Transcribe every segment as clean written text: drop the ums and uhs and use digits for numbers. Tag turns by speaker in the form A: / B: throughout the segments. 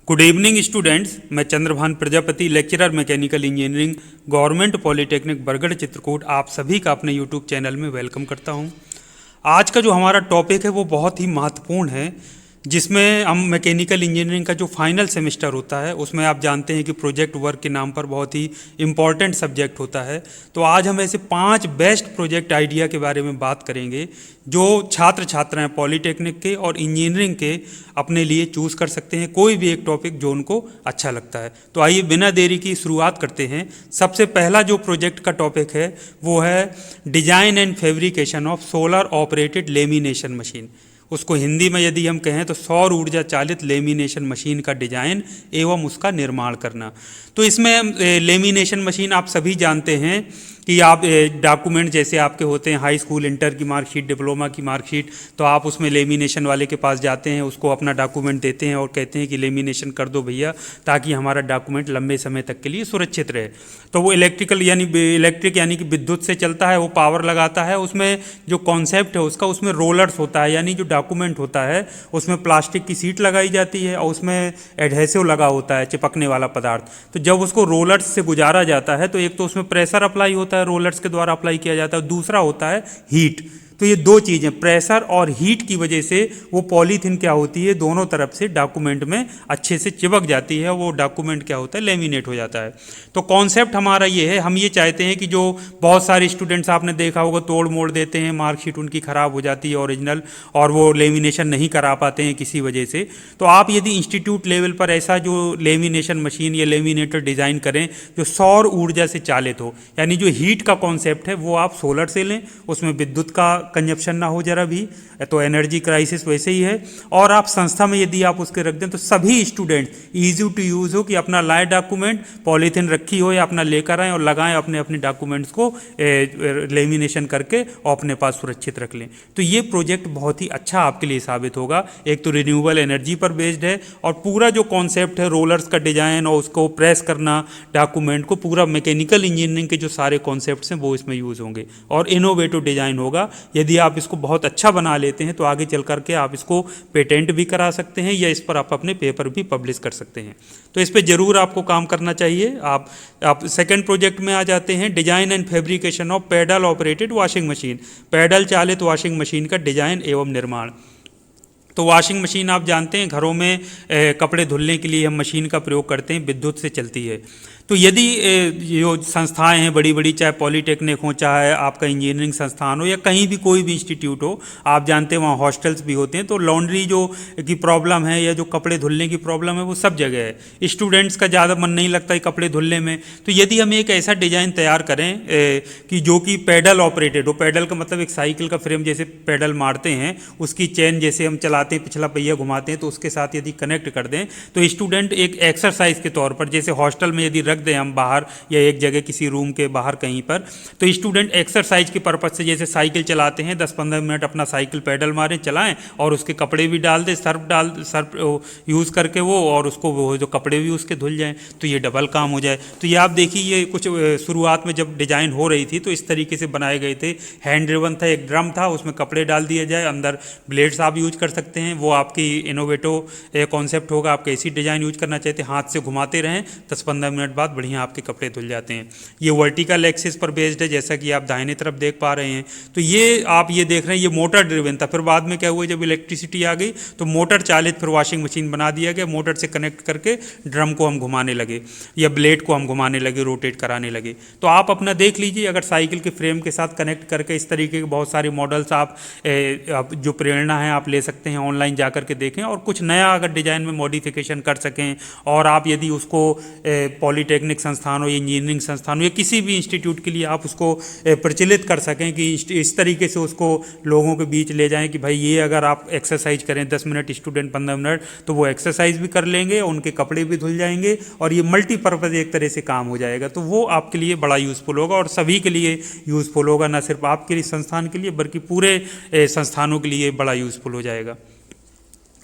A: Good evening students. मैं Chandrabhan Prajapati, lecturer mechanical engineering, government polytechnic Bargarh Chitrakoot, आप सभी का अपने यूट्यूब चैनल में वेलकम करता हूं। आज का जो हमारा टॉपिक है वो बहुत ही महत्वपूर्ण है, जिसमें हम मैकेनिकल इंजीनियरिंग का जो फाइनल सेमेस्टर होता है उसमें आप जानते हैं कि प्रोजेक्ट वर्क के नाम पर बहुत ही इम्पॉर्टेंट सब्जेक्ट होता है। तो आज हम ऐसे 5 बेस्ट प्रोजेक्ट आइडिया के बारे में बात करेंगे जो छात्र छात्राएं पॉलिटेक्निक के और इंजीनियरिंग के अपने लिए चूज़ कर सकते हैं, कोई भी एक टॉपिक जो उनको अच्छा लगता है। तो आइए बिना देरी की शुरुआत करते हैं। सबसे पहला जो प्रोजेक्ट का टॉपिक है वो है design and fabrication of solar operated lamination machine. उसको हिंदी में यदि हम कहें तो सौर ऊर्जा चालित लेमिनेशन मशीन का डिजाइन एवं उसका निर्माण करना। तो इसमें लेमिनेशन मशीन आप सभी जानते हैं कि आप डॉक्यूमेंट जैसे आपके होते हैं हाई स्कूल इंटर की मार्कशीट, डिप्लोमा की मार्कशीट, तो आप उसमें लेमिनेशन वाले के पास जाते हैं, उसको अपना डॉक्यूमेंट देते हैं और कहते हैं कि लेमिनेशन कर दो भैया, ताकि हमारा डॉक्यूमेंट लंबे समय तक के लिए सुरक्षित रहे। तो वो इलेक्ट्रिक यानी कि विद्युत से चलता है, वो पावर लगाता है। उसमें जो कॉन्सेप्ट है उसका, उसमें रोलर्स होता है, यानी जो डॉक्यूमेंट होता है उसमें प्लास्टिक की सीट लगाई जाती है और उसमें एडहेसिव लगा होता है, चिपकने वाला पदार्थ। तो जब उसको रोलर्स से गुजारा जाता है तो एक तो उसमें प्रेशर अप्लाई होता है, रोलर्स के द्वारा अप्लाई किया जाता है, दूसरा होता है हीट। तो ये दो चीज़ें, प्रेशर और हीट की वजह से वो पॉलीथीन क्या होती है, दोनों तरफ से डॉक्यूमेंट में अच्छे से चिपक जाती है, वो डॉक्यूमेंट क्या होता है, लेमिनेट हो जाता है। तो कॉन्सेप्ट हमारा ये है, हम ये चाहते हैं कि जो बहुत सारे स्टूडेंट्स आपने देखा होगा तोड़ मोड़ देते हैं, मार्कशीट उनकी ख़राब हो जाती है ओरिजिनल, और वो लेमिनेशन नहीं करा पाते हैं किसी वजह से। तो आप यदि इंस्टीट्यूट लेवल पर ऐसा जो लेमिनेशन मशीन या लेमिनेटर डिज़ाइन करें जो सौर ऊर्जा से चालित हो, यानी जो हीट का कॉन्सेप्ट है वो आप सोलर से लें, उसमें विद्युत का कंजप्शन ना हो जरा भी, तो एनर्जी क्राइसिस वैसे ही है। और आप संस्था में यदि आप उसके रख दें तो सभी स्टूडेंट इजी टू यूज़ हो, कि अपना लाए डॉक्यूमेंट, पॉलीथीन रखी हो या अपना लेकर आएँ और लगाएं अपने अपने डॉक्यूमेंट्स को लेमिनेशन करके और अपने पास सुरक्षित रख लें। तो ये प्रोजेक्ट बहुत ही अच्छा आपके लिए साबित होगा। एक तो रिन्यूएबल एनर्जी पर बेस्ड है और पूरा जो कॉन्सेप्ट है रोलर्स का डिजाइन और उसको प्रेस करना डॉक्यूमेंट को, पूरा मैकेनिकल इंजीनियरिंग के जो सारे कॉन्सेप्ट्स हैं वो इसमें यूज़ होंगे और इनोवेटिव डिज़ाइन होगा। यदि आप इसको बहुत अच्छा बना लेते हैं तो आगे चल करके आप इसको पेटेंट भी करा सकते हैं या इस पर आप अपने पेपर भी पब्लिश कर सकते हैं। तो इस पर ज़रूर आपको काम करना चाहिए। आप सेकंड प्रोजेक्ट में आ जाते हैं, design and fabrication of paddle operated washing machine, paddle चालित वॉशिंग मशीन का डिजाइन एवं निर्माण। तो वॉशिंग मशीन आप जानते हैं घरों में कपड़े धुलने के लिए हम मशीन का प्रयोग करते हैं, विद्युत से चलती है। तो यदि जो संस्थाएं हैं बड़ी बड़ी, चाहे पॉलिटेक्निक हो, चाहे आपका इंजीनियरिंग संस्थान हो या कहीं भी कोई भी इंस्टीट्यूट हो, आप जानते हैं वहाँ हॉस्टल्स भी होते हैं। तो लॉन्ड्री जो की प्रॉब्लम है या जो कपड़े धुलने की प्रॉब्लम है वो सब जगह है। स्टूडेंट्स का ज़्यादा मन नहीं लगता है कपड़े धुलने में। तो यदि हम एक ऐसा डिज़ाइन तैयार करें कि जो कि पैडल ऑपरेटेड हो, पैडल का मतलब एक साइकिल का फ्रेम जैसे पैडल मारते हैं, उसकी चेन जैसे हम चलाते हैं, पिछला पहिया घुमाते हैं, तो उसके साथ यदि कनेक्ट कर दें तो स्टूडेंट एक एक्सरसाइज के तौर पर, जैसे हॉस्टल में यदि रख दें हम बाहर या एक जगह किसी रूम के बाहर कहीं पर, तो स्टूडेंट एक्सरसाइज के पर्पज से जैसे साइकिल चलाते हैं 10-15 मिनट अपना साइकिल पैडल मारें, चलाएं और उसके कपड़े भी डाल दें, सर्फ यूज़ करके वो, और उसको वो जो कपड़े भी उसके धुल जाएं, तो ये डबल काम हो जाए। तो ये आप देखिए, ये कुछ शुरुआत में जब डिज़ाइन हो रही थी तो इस तरीके से बनाए गए थे। हैंड ड्रिवन था, एक ड्रम था, उसमें कपड़े डाल दिए जाए, अंदर ब्लेड्स आप यूज कर सकते हैं। वो आपकी इनोवेटिव कॉन्सेप्ट होगा। आप कैसी डिज़ाइन यूज करना चाहते हैं, हाथ से घुमाते रहें, 10-15 मिनट बाद बढ़िया आपके कपड़े धुल जाते हैं। ये वर्टिकल एक्सिस पर बेस्ड है, जैसा कि आप दाहिने तरफ देख पा रहे हैं। तो ये आप ये देख रहे हैं, ये मोटर ड्रिवन था। फिर बाद में क्या हुआ, जब इलेक्ट्रिसिटी आ गई तो मोटर चालित फिर वॉशिंग मशीन बना दिया गया। मोटर से कनेक्ट करके ड्रम को हम घुमाने लगे या ब्लेड को हम घुमाने लगे, रोटेट कराने लगे। तो आप अपना देख लीजिए, अगर साइकिल के फ्रेम के साथ कनेक्ट करके इस तरीके के बहुत सारे मॉडल्स आप जो प्रेरणा है आप ले सकते हैं, ऑनलाइन जा करके देखें और कुछ नया अगर डिज़ाइन में मॉडिफिकेशन कर सकें। और आप यदि उसको पॉलिटेक्निक संस्थान हो, इंजीनियरिंग संस्थान या किसी भी इंस्टीट्यूट के लिए आप उसको प्रचलित कर सकें कि इस तरीके से उसको लोगों के बीच ले जाएं कि भाई ये अगर आप एक्सरसाइज करें 10 मिनट, स्टूडेंट 15 मिनट, तो वो एक्सरसाइज भी कर लेंगे, उनके कपड़े भी धुल जाएंगे और ये मल्टीपर्पज़ एक तरह से काम हो जाएगा। तो वो आपके लिए बड़ा यूज़फुल होगा और सभी के लिए यूज़फुल होगा, ना सिर्फ आपके लिए संस्थान के लिए बल्कि पूरे संस्थानों के लिए बड़ा यूज़फुल हो जाएगा।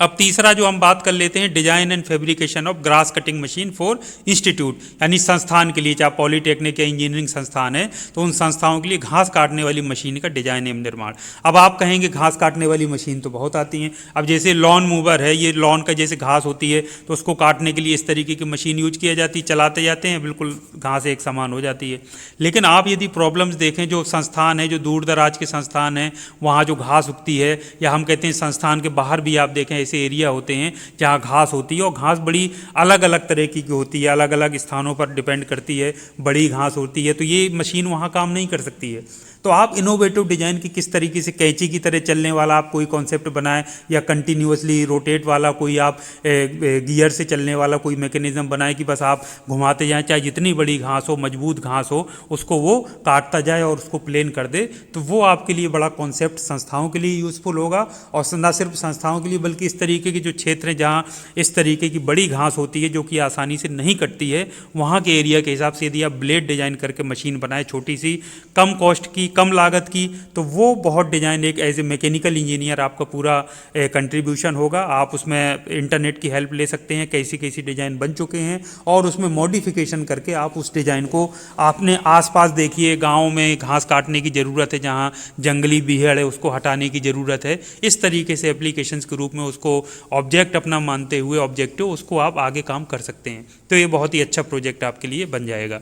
A: अब तीसरा जो हम बात कर लेते हैं, design and fabrication of grass cutting machine for institute, यानी संस्थान के लिए, चाहे पॉलीटेक्निक या इंजीनियरिंग संस्थान है तो उन संस्थाओं के लिए घास काटने वाली मशीन का डिजाइन एवं निर्माण। अब आप कहेंगे घास काटने वाली मशीन तो बहुत आती हैं। अब जैसे लॉन मूवर है, ये लॉन का जैसे घास होती है तो उसको काटने के लिए इस तरीके की मशीन यूज किया जाती है, चलाते जाते हैं, बिल्कुल घास एक समान हो जाती है। लेकिन आप यदि प्रॉब्लम्स देखें, जो संस्थान है, जो दूर दराज के संस्थान हैं, वहाँ जो घास उगती है, या हम कहते हैं संस्थान के बाहर भी आप देखें ऐसे एरिया होते हैं जहाँ घास होती है, और घास बड़ी अलग अलग तरह की होती है, अलग अलग स्थानों पर डिपेंड करती है, बड़ी घास होती है, तो ये मशीन वहाँ काम नहीं कर सकती है। तो आप इनोवेटिव डिजाइन की किस तरीके से कैंची की तरह चलने वाला आप कोई कॉन्सेप्ट बनाएं, या कंटिन्यूअसली रोटेट वाला कोई आप गियर से चलने वाला कोई मैकेनिज्म बनाएं कि बस आप घुमाते जाएं, चाहे जितनी बड़ी घास हो, मजबूत घास हो, उसको वो काटता जाए और उसको प्लेन कर दे, तो वो आपके लिए बड़ा कॉन्सेप्ट संस्थाओं के लिए यूज़फुल होगा। और न सिर्फ संस्थाओं के लिए बल्कि इस तरीके के जो क्षेत्र हैं जहाँ इस तरीके की बड़ी घास होती है जो कि आसानी से नहीं कटती है, वहाँ के एरिया के हिसाब से यदि आप ब्लेड डिजाइन करके मशीन बनाए छोटी सी, कम कॉस्ट की, कम लागत की, तो वो बहुत डिजाइन एक एज ए मैकेनिकल इंजीनियर आपका पूरा कंट्रीब्यूशन होगा। आप उसमें इंटरनेट की हेल्प ले सकते हैं, कैसी कैसी डिजाइन बन चुके हैं, और उसमें मॉडिफिकेशन करके आप उस डिजाइन को आपने आसपास देखिए, गांव में घास काटने की ज़रूरत है, जहां जंगली बीहड़ है उसको हटाने की ज़रूरत है, इस तरीके से एप्लीकेशंस के रूप में उसको ऑब्जेक्ट अपना मानते हुए, ऑब्जेक्टिव, उसको आप आगे काम कर सकते हैं। तो ये बहुत ही अच्छा प्रोजेक्ट आपके लिए बन जाएगा।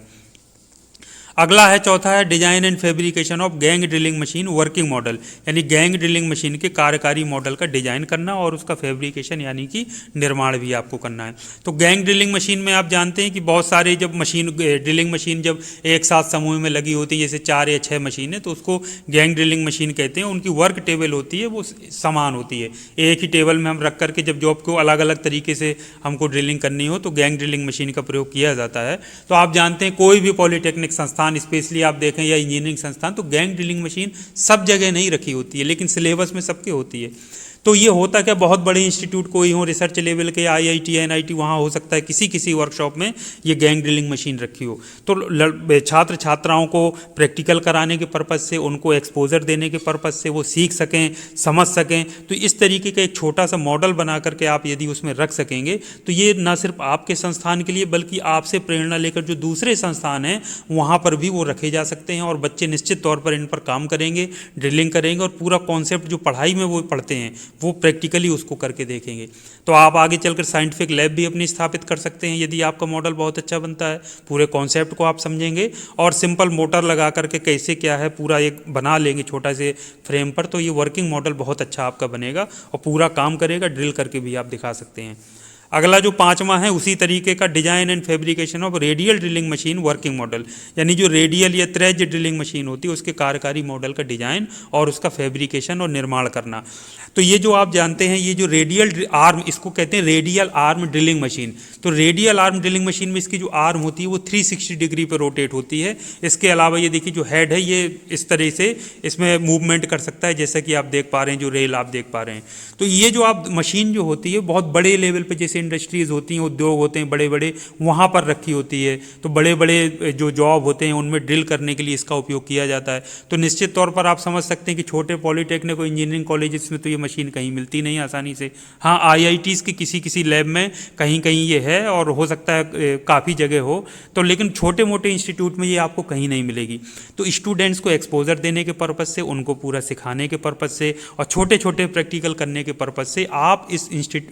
A: अगला है, चौथा है, design and fabrication of gang drilling machine working model, यानी गैंग ड्रिलिंग मशीन के कार्यकारी मॉडल का डिजाइन करना और उसका फैब्रिकेशन यानी कि निर्माण भी आपको करना है। तो गैंग ड्रिलिंग मशीन में आप जानते हैं कि बहुत सारे जब मशीन ड्रिलिंग मशीन जब एक साथ समूह में लगी होती है, जैसे 4 या 6 मशीनें, तो उसको गैंग ड्रिलिंग मशीन कहते हैं। उनकी वर्क टेबल होती है वो समान होती है, एक ही टेबल में हम रख करके जब जॉब को अलग अलग तरीके से हमको ड्रिलिंग करनी हो तो गैंग ड्रिलिंग मशीन का प्रयोग किया जाता है। तो आप जानते हैं कोई भी पॉलीटेक्निक संस्थान, स्पेशली आप देखें, या इंजीनियरिंग संस्थान, तो गैंग ड्रिलिंग मशीन सब जगह नहीं रखी होती है, लेकिन सिलेबस में सबके होती है। तो ये होता क्या, बहुत बड़े इंस्टीट्यूट कोई हो, रिसर्च लेवल के, आईआईटी, एनआईटी, वहाँ हो सकता है किसी किसी वर्कशॉप में ये गैंग ड्रिलिंग मशीन रखी हो। तो छात्र छात्राओं को प्रैक्टिकल कराने के पर्पज़ से, उनको एक्सपोजर देने के पर्पज़ से, वो सीख सकें, समझ सकें, तो इस तरीके का एक छोटा सा मॉडल बना करके आप यदि उसमें रख सकेंगे तो ये ना सिर्फ आपके संस्थान के लिए बल्कि आपसे प्रेरणा लेकर जो दूसरे संस्थान हैं वहाँ पर भी वो रखे जा सकते हैं, और बच्चे निश्चित तौर पर इन पर काम करेंगे, ड्रिलिंग करेंगे, और पूरा कॉन्सेप्ट जो पढ़ाई में वो पढ़ते हैं वो प्रैक्टिकली उसको करके देखेंगे। तो आप आगे चलकर साइंटिफिक लैब भी अपनी स्थापित कर सकते हैं यदि आपका मॉडल बहुत अच्छा बनता है। पूरे कॉन्सेप्ट को आप समझेंगे और सिंपल मोटर लगा करके कैसे क्या है पूरा एक बना लेंगे छोटा से फ्रेम पर, तो ये वर्किंग मॉडल बहुत अच्छा आपका बनेगा और पूरा काम करेगा। ड्रिल करके भी आप दिखा सकते हैं। अगला जो 5वां है उसी तरीके का, design and fabrication of radial drilling machine working model, यानी जो रेडियल या त्रेज ड्रिलिंग मशीन होती है उसके कार्यकारी मॉडल का डिजाइन और उसका फैब्रिकेशन और निर्माण करना। तो ये जो आप जानते हैं, ये जो रेडियल आर्म, इसको कहते हैं रेडियल आर्म ड्रिलिंग मशीन। तो रेडियल आर्म ड्रिलिंग मशीन में इसकी जो आर्म होती है वो 360 डिग्री पर रोटेट होती है। इसके अलावा ये देखिए जो हेड है ये इस तरह से इसमें मूवमेंट कर सकता है, जैसा कि आप देख पा रहे हैं, जो रेल आप देख पा रहे हैं। तो ये जो आप मशीन जो होती है बहुत बड़े लेवल पे, जैसे इंडस्ट्रीज़ होती हैं, उद्योग होते हैं बड़े बड़े, वहाँ पर रखी होती है। तो बड़े बड़े जो जॉब होते हैं उनमें ड्रिल करने के लिए इसका उपयोग किया जाता है। तो निश्चित तौर पर आप समझ सकते हैं कि छोटे पॉलीटेक्निक और इंजीनियरिंग कॉलेजेस में तो ये मशीन कहीं मिलती नहीं आसानी से। हाँ, आईआईटीज़ की किसी लैब में कहीं कहीं ये है और हो सकता है काफ़ी जगह हो, तो लेकिन छोटे मोटे इंस्टीट्यूट में ये आपको कहीं नहीं मिलेगी। तो स्टूडेंट्स को एक्सपोजर देने के पर्पज़ से, उनको पूरा सिखाने के पर्पज़ से और छोटे छोटे प्रैक्टिकल करने के पर्पज़ से आप इस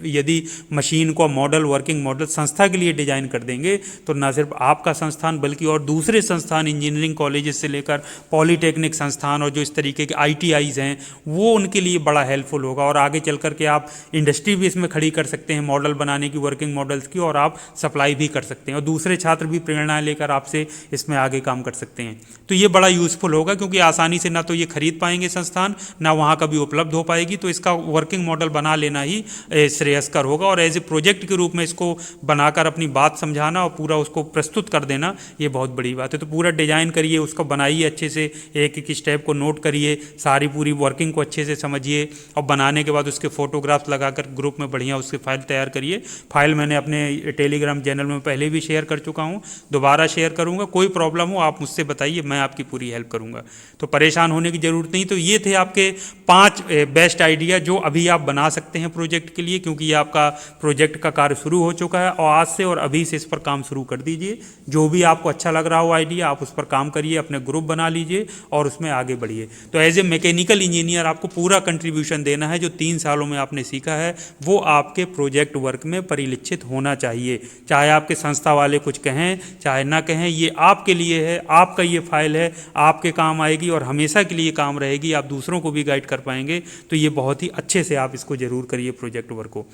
A: यदि मशीन को मॉडल, वर्किंग मॉडल संस्था के लिए डिजाइन कर देंगे तो ना सिर्फ आपका संस्थान बल्कि और दूसरे संस्थान, इंजीनियरिंग कॉलेजेस से लेकर पॉलीटेक्निक संस्थान और जो इस तरीके के आईटीआईज हैं वो उनके लिए बड़ा हेल्पफुल होगा। और आगे चल कर के आप इंडस्ट्री भी इसमें खड़ी कर सकते हैं मॉडल बनाने की, वर्किंग मॉडल्स की, और आप सप्लाई भी कर सकते हैं और दूसरे छात्र भी प्रेरणा लेकर आपसे इसमें आगे काम कर सकते हैं। तो ये बड़ा यूज़फुल होगा क्योंकि आसानी से ना तो ये खरीद पाएंगे संस्थान, ना वहाँ कभी उपलब्ध हो पाएगी। तो इसका वर्किंग मॉडल बना लेना ही श्रेयस्कर होगा और एज ए प्रोजेक्ट प्रोजेक्ट के रूप में इसको बनाकर अपनी बात समझाना और पूरा उसको प्रस्तुत कर देना, ये बहुत बड़ी बात है। तो पूरा डिजाइन करिए, उसको बनाइए अच्छे से, एक एक स्टेप को नोट करिए, सारी पूरी वर्किंग को अच्छे से समझिए और बनाने के बाद उसके फोटोग्राफ्स लगाकर ग्रुप में बढ़िया उसकी फाइल तैयार करिए। फाइल मैंने अपने टेलीग्राम चैनल में पहले भी शेयर कर चुका हूँ, दोबारा शेयर करूँगा। कोई प्रॉब्लम हो आप मुझसे बताइए, मैं आपकी पूरी हेल्प करूँगा, तो परेशान होने की ज़रूरत नहीं। तो ये थे आपके 5 बेस्ट आइडिया जो अभी आप बना सकते हैं प्रोजेक्ट के लिए, क्योंकि ये आपका प्रोजेक्ट का कार्य शुरू हो चुका है और आज से और अभी से इस पर काम शुरू कर दीजिए। जो भी आपको अच्छा लग रहा हो आइडिया, आप उस पर काम करिए, अपने ग्रुप बना लीजिए और उसमें आगे बढ़िए। तो एज ए मैकेनिकल इंजीनियर आपको पूरा कंट्रीब्यूशन देना है, जो 3 सालों में आपने सीखा है वो आपके प्रोजेक्ट वर्क में परिलक्षित होना चाहिए। चाहे आपके संस्था वाले कुछ कहें चाहे ना कहें, ये आपके लिए है, आपका ये फाइल है, आपके काम आएगी और हमेशा के लिए काम रहेगी। आप दूसरों को भी गाइड कर पाएंगे, तो ये बहुत ही अच्छे से आप इसको जरूर करिए प्रोजेक्ट वर्क को।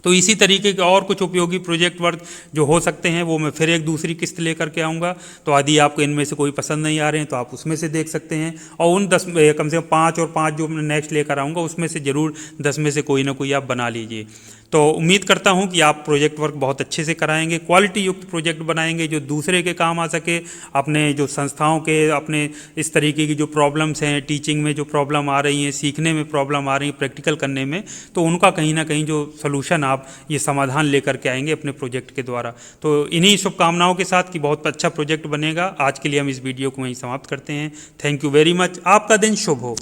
A: तो इसी तरीके के और कुछ उपयोगी प्रोजेक्ट वर्क जो हो सकते हैं वो मैं फिर एक दूसरी किस्त लेकर के आऊँगा। तो यदि आपको इनमें से कोई पसंद नहीं आ रहे हैं तो आप उसमें से देख सकते हैं, और उन 10 कम से कम 5 और 5 जो मैं नेक्स्ट लेकर आऊँगा उसमें से ज़रूर 10 में से कोई ना कोई आप बना लीजिए। तो उम्मीद करता हूं कि आप प्रोजेक्ट वर्क बहुत अच्छे से कराएंगे, क्वालिटी युक्त प्रोजेक्ट बनाएंगे जो दूसरे के काम आ सके, अपने जो संस्थाओं के, अपने इस तरीके की जो प्रॉब्लम्स हैं, टीचिंग में जो प्रॉब्लम आ रही हैं, सीखने में प्रॉब्लम आ रही है, प्रैक्टिकल करने में, तो उनका कहीं ना कहीं जो सोल्यूशन आप ये समाधान लेकर के आएंगे अपने प्रोजेक्ट के द्वारा। तो इन्हीं शुभकामनाओं के साथ कि बहुत अच्छा प्रोजेक्ट बनेगा, आज के लिए हम इस वीडियो को वहीं समाप्त करते हैं। थैंक यू वेरी मच, आपका दिन शुभ हो।